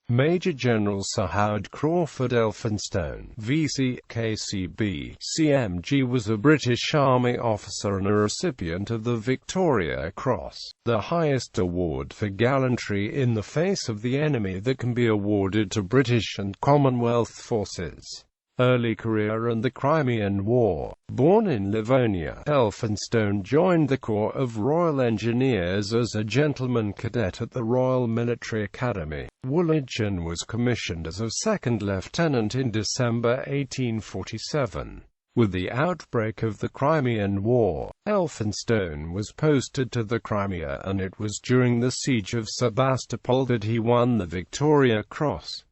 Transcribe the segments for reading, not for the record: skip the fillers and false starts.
Major General Sir Howard Craufurd Elphinstone, VC, KCB, CMG, was a British Army officer and a recipient of the Victoria Cross, the highest award for gallantry in the face of the enemy that can be awarded to British and Commonwealth forces. Early career and the Crimean War. Born in Livonia, Elphinstone joined the Corps of Royal Engineers as a gentleman cadet at the Royal Military Academy, Woolwich, and was commissioned as a second lieutenant in December 1847. With the outbreak of the Crimean War, Elphinstone was posted to the Crimea, and it was during the siege of Sebastopol that he won the Victoria Cross.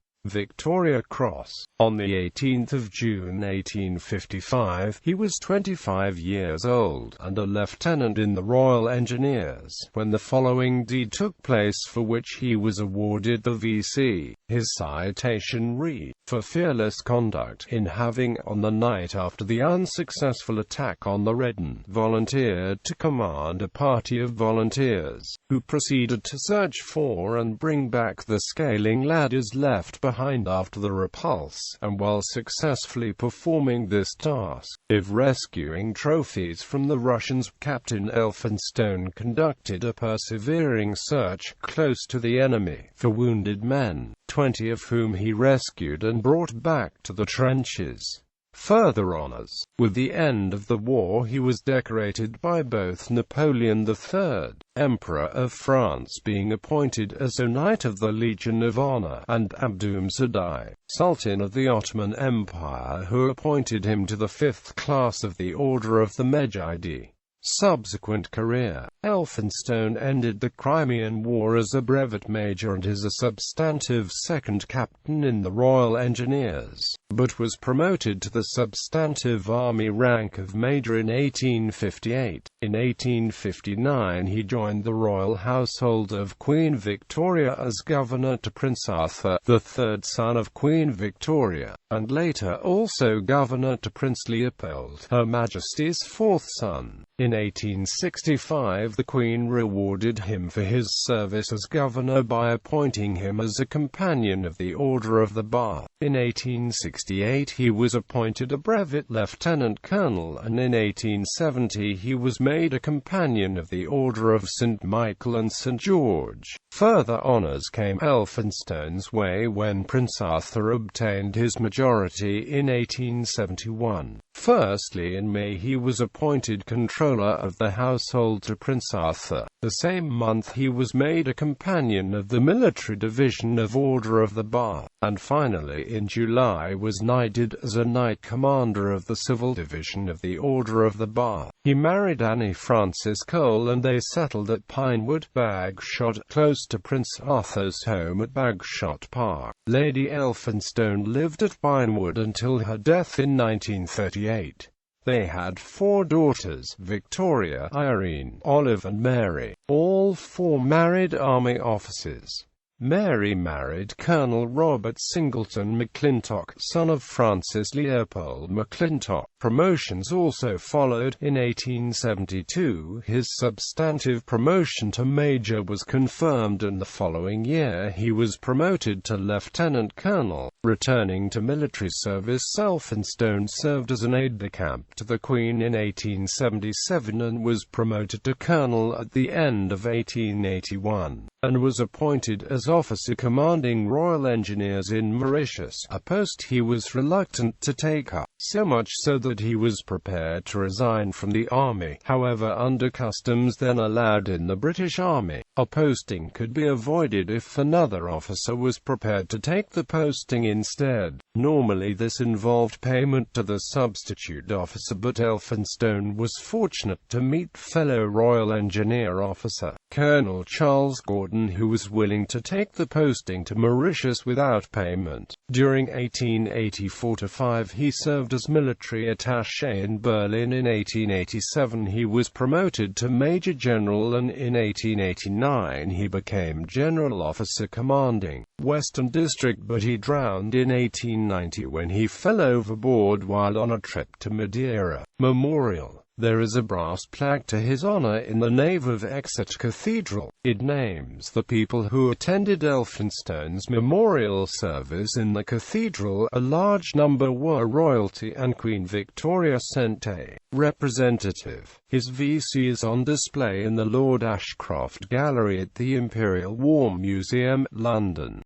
On the 18th of June 1855, he was 25 years old, and a lieutenant in the Royal Engineers, when the following deed took place for which he was awarded the VC. His citation read, "For fearless conduct, in having, on the night after the unsuccessful attack on the Redden, volunteered to command a party of volunteers, who proceeded to search for and bring back the scaling ladders left behind after the repulse, and while successfully performing this task, if rescuing trophies from the Russians, Captain Elphinstone conducted a persevering search, close to the enemy, for wounded men, 20 of whom he rescued and brought back to the trenches." Further honors. With the end of the war he was decorated by both Napoleon III, Emperor of France, being appointed as a Knight of the Legion of Honor, and Abdülmecid, Sultan of the Ottoman Empire, who appointed him to the 5th class of the Order of the Mejidi. Subsequent career. Elphinstone ended the Crimean War as a brevet major and as a substantive second captain in the Royal Engineers, but was promoted to the substantive army rank of major in 1858. In 1859 he joined the royal household of Queen Victoria as governor to Prince Arthur, the third son of Queen Victoria, and later also governor to Prince Leopold, Her Majesty's fourth son. In 1865 the Queen rewarded him for his service as governor by appointing him as a Companion of the Order of the Bath. In 1868 he was appointed a brevet lieutenant colonel, and in 1870 he was made a Companion of the Order of St. Michael and St. George. Further honours came Elphinstone's way when Prince Arthur obtained his majority in 1871. Firstly, in May he was appointed Controller of the Household to Prince Arthur. The same month he was made a Companion of the Military Division of Order of the Bath, and finally in July was knighted as a Knight Commander of the Civil Division of the Order of the Bath. He married Annie Frances Cole and they settled at Pinewood, Bagshot, close to Prince Arthur's home at Bagshot Park. Lady Elphinstone lived at Pinewood until her death in 1938. They had 4 daughters, Victoria, Irene, Olive and Mary, all 4 married army officers. Mary married Colonel Robert Singleton McClintock, son of Francis Leopold McClintock. Promotions also followed. In 1872, his substantive promotion to major was confirmed, and the following year he was promoted to lieutenant colonel. Returning to military service, Elphinstone served as an aide-de-camp to the Queen in 1877 and was promoted to colonel at the end of 1881, and was appointed as officer commanding Royal Engineers in Mauritius, a post he was reluctant to take up, so much so that he was prepared to resign from the army. However, under customs then allowed in the British Army, a posting could be avoided if another officer was prepared to take the posting instead. Normally this involved payment to the substitute officer, but Elphinstone was fortunate to meet fellow Royal Engineer officer, Colonel Charles Gordon, who was willing to take the posting to Mauritius without payment. During 1884–5 he served as military attaché in Berlin. In 1887 he was promoted to Major General, and in 1889 he became General Officer commanding Western District, but he drowned in 1890 when he fell overboard while on a trip to Madeira. Memorial. There is a brass plaque to his honour in the nave of Exeter Cathedral. It names the people who attended Elphinstone's memorial service in the cathedral. A large number were royalty, and Queen Victoria sent a representative. His VC is on display in the Lord Ashcroft Gallery at the Imperial War Museum, London.